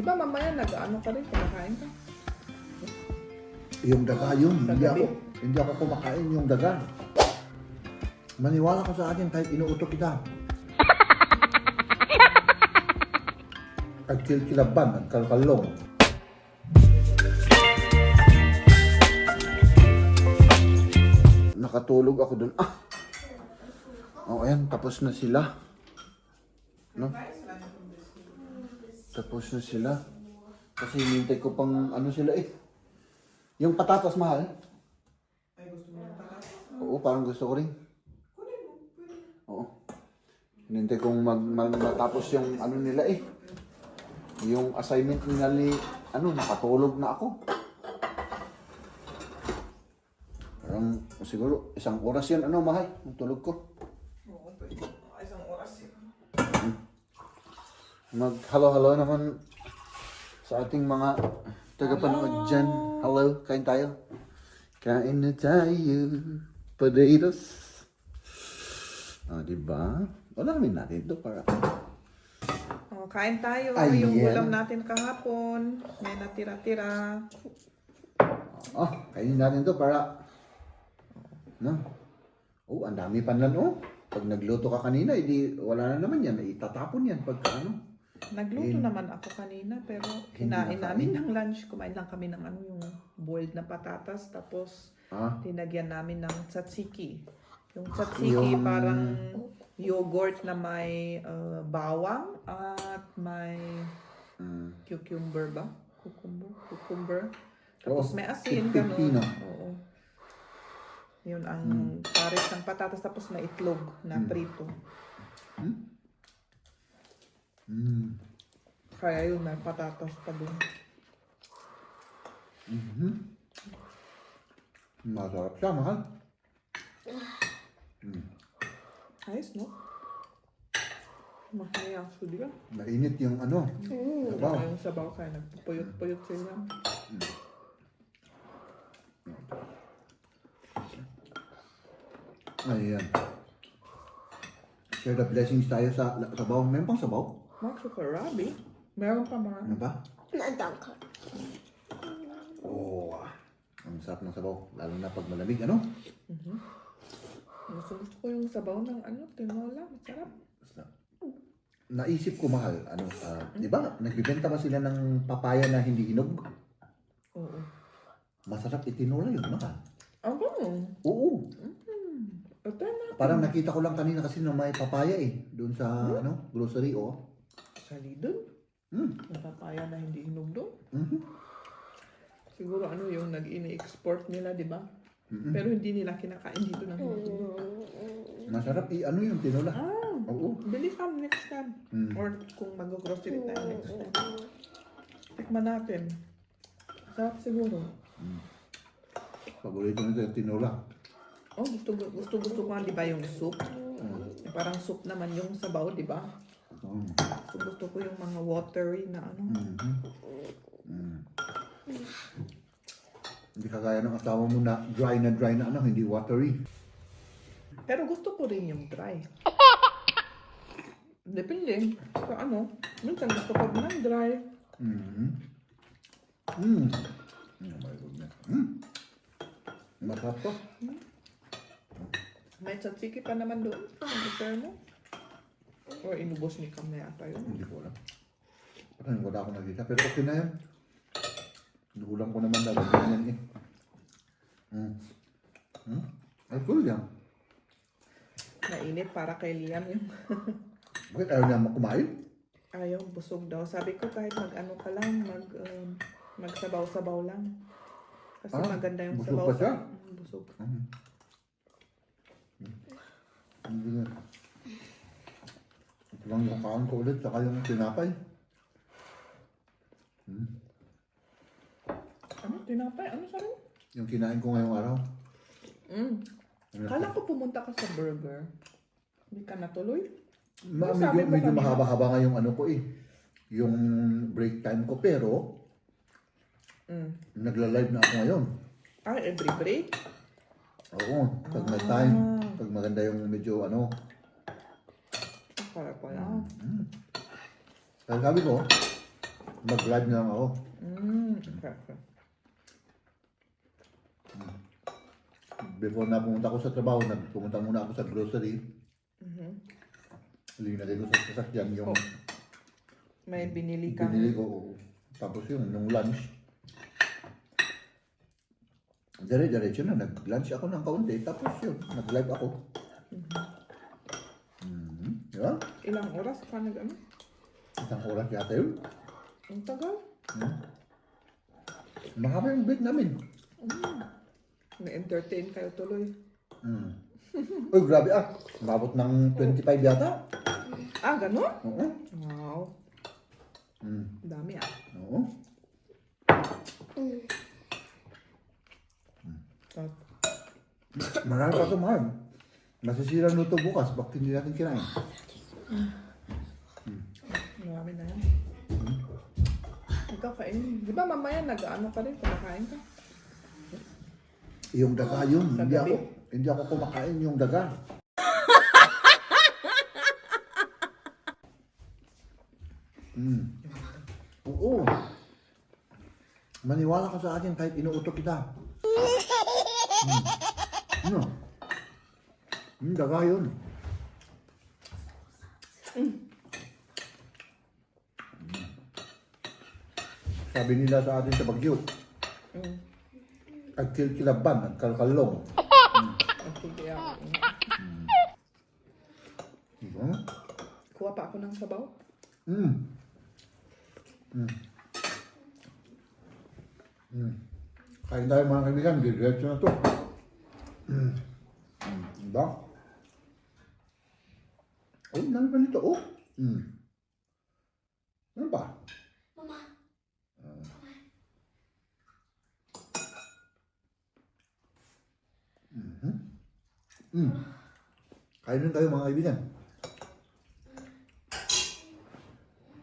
Di ba mamaya nag-ano ka rin, kumakain ka? Yung daga yun, Sa hindi gabi. hindi ako kumakain yung daga. Maniwala ka sa akin kahit inuutok kita. Agkilkilaban, agkalkalong. Nakatulog ako dun. Ah! Oh, ayan, tapos na sila. No? Tapos na sila. Kasi hinintay ko pang ano sila eh. Yung patatas mahal. Ay, gusto mo ng patatas? Oo, parang gusto ko rin. Oo. Hinintay kong matapos yung ano nila eh. Yung assignment nila ni, ano, nakatulog na ako. Parang siguro isang oras yan, ano, mahal, ang tulog ko. Oo, pwede. Isang oras yun. Mag-hello-hello naman sa ating mga tagapanood dyan. Hello, kain tayo. Kain na tayo. Potatoes. Diba? Alamin natin ito para... Oh, kain tayo. Ayan. Yung ulam natin kahapon. May natira-tira. Kainin natin ito para... No? Ang dami panlan, Pag nagluto ka kanina, wala na naman yan. Itatapon yan pagka ano. Nagluto naman ako kanina pero kinain namin ng lunch. Kumain lang kami ng ano, yung boiled na patatas. Tapos tinagyan namin ng tzatziki. Yung tzatziki parang yogurt na may bawang at may cucumber ba? Cucumber. Tapos may asin, pipino. ganun. Oo. Yun ang pares ng patatas. Tapos may itlog na prito. Kaya yun, may patatas pa dun. Masarap siya, mahal. Ayos, no? Mahaya ako di ba? Mainit yung ano. Sabaw. Yung sabaw kaya nagpupuyot-puyot sila. Ayan. Share the blessings tayo sa sabaw. Meron pang sabaw? Max Karabi. Meron pa mga. Ano ba? Nadangka. Ang sarap ng sabaw. Lalo na pag malamig, ano? Gusto ko yung sabaw ng ano, tinola. Masarap. Naisip ko, mahal, ano, di ba, nagbibenta ba sila ng papaya na hindi hinog? Oo. Masarap itinula yun, mahal. Ang ganun. Oo. Ito na. Parang nakita ko lang kanina kasi na may papaya eh. Doon sa, ano, grocery, Sali dun. Yung papaya na hindi hinog dun. Siguro ano yung nag-ini-export nila, di ba? Pero hindi nila kinakain dito ng hinog. Masarap, ano yung tinula? Oo. Bili ka next time. Or kung mag-grocery tayo next time. Tikman natin. Sarap siguro. Paborito nito yung tinula. Oh, gusto ko nga, di ba, yung soup? Parang soup naman yung sabaw, di ba? Gusto ko yung mga watery na ano. Hindi kagaya ng asawa mo na dry na ano, hindi watery. Pero gusto ko rin yung dry. Depende. So ano, minsan gusto ko ng dry. Oh my goodness. Masarap to. May tzatziki pa naman doon. Ang repair mo. Or inubos ni Cam na yata yun. Hindi ko alam. Parang wala akong nakita. Pero okay na yan. Inuulam ko naman lalagyan yan eh. Ay, cool yan. Mainit para kay Liam yung Bakit ayaw niya kumain? ayaw busog daw. Sabi ko kahit mag-ano ka lang, magsabaw-sabaw lang. Kasi maganda yung busog sabaw. pa siya? Busog. Hindi na. Ito lang yung kaan ko ulit, saka yung tinapay. Ano? Tinapay? Ano sabi? Yung kinain ko ngayong araw. Kala ko pumunta ka sa burger. Hindi ka natuloy? Medyo, medyo mahaba-haba nga yung ano ko eh. Yung break time ko, pero nagla-live na ako ngayon. Every break? Oo, pag may time. Pag maganda yung medyo ano. Kaya pala. Kaya sabi ko, Mag-live na lang ako. Okay. Before na pumunta ko sa trabaho, pumunta muna ako sa grocery. Linagay ko sa sasakyan yung May binili ka. binili ko. Oo. Tapos yun, nung lunch. Dire-diretso na, nag-lunch ako ng kaunti. Tapos yun, nag-live ako. Diba? Ilang oras ka nag-ano? Isang oras yata yun. Ang tagal. Mahaba yung break namin. Na-entertain kayo tuloy. Uy, grabe ah. Umabot ng 25 yata. Ah, gano'n? Oo. Wow. Dami ah. Oo. Marami pa ito, mahal. Masisira luto bukas. Bakit hindi natin kinain? Marami na yan. Ikaw kainin. Di ba mamaya nag-ano ka rin? Kumakain ka? Yung daga yun. Sa Hindi gabi? hindi ako kumakain yung daga. Oo. Maniwala ka sa akin kahit inuutok kita. Ano? Yung daga yun. Sabi nila sa atin sa Bagyo, agkilkilaban, agkalkalong. Sige ako. Diba? Kuha pa ako ng sabaw. Kain tayo mga kaibigan, diretso na to. Diba? Oh, ano ba nito? Oh. Ano ba? Kainin tayo mga kaibigan.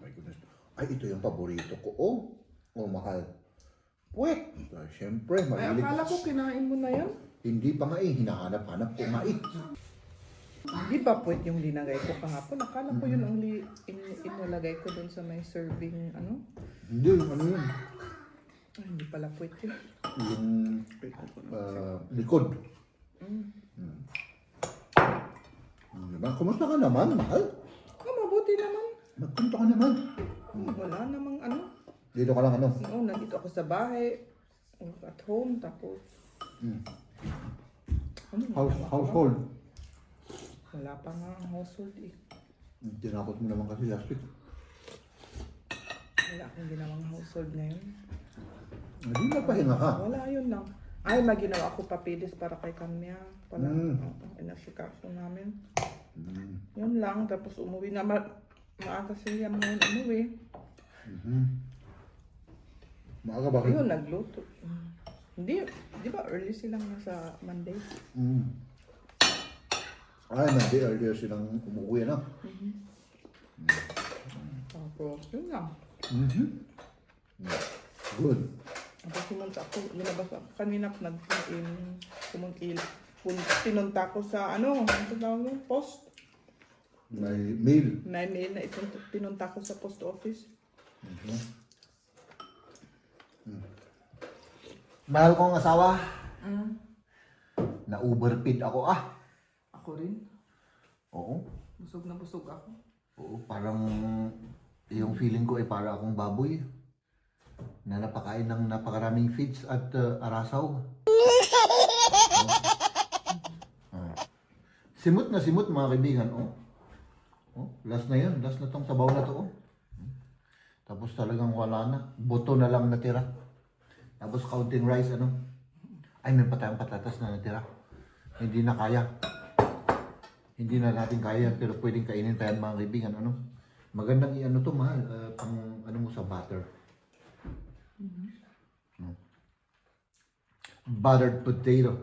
My goodness. Ay, ito yung paborito ko. Oh, oh mahal. Puwet. Siyempre, Ay, mahilig. akala ko kinain mo na yan. Hindi pa nga eh, hinahanap-hanap ko nga eh. Di ba puwet yung linagay ko kahapon? Akala ko yun ang inilagay ko dun sa may serving, ano? Hindi, ano yun? Ay, hindi pala puwet yun. Yung likod. Diba? Kumusta ka naman, mahal? Oh, mabuti naman. Nagpunta ka naman. Wala namang ano. Dito ka lang ano? Oo, nandito ako sa bahay. At home, tapos... Ano, Household. Wala pa nga ang household eh. Tinapos mo naman kasi last week. Wala akong ginawang household ngayon. Hindi napahinga ka. Wala, yun lang. Ay, may ginawa ako papilis para kay Kanya. Para inasikaso namin. Yun lang. Tapos umuwi na. Maaga siya ngayon umuwi. Maaga bakit? Yun, nagluto. Hindi, di ba early silang nasa Monday? Ay, Monday earlier silang umuwi na. Tapos, yun lang. Good. Tapos pumunta ako, lumabas ako. Kanina ko pinunta ko sa ano, ano tawag yun? Post. May mail. May mail na pinunta ko sa post office. Mahal kong asawa. Na-overfeed ako ah. Ako rin. Oo. Busog na busog ako. Oo, parang yung feeling ko ay para akong baboy. Na napakain ng napakaraming feeds at arasaw. Simot na simot mga kaibigan. Last na yun. Last na tong sabaw na to. Tapos talagang wala na. Buto na lang natira. Tapos counting rice ay may patayang patatas na natira. Hindi na kaya. Hindi na natin kaya pero pwedeng kainin tayo mga kaibigan. Magandang i-ano to mahal. Pang ano mo sa butter. Buttered potato.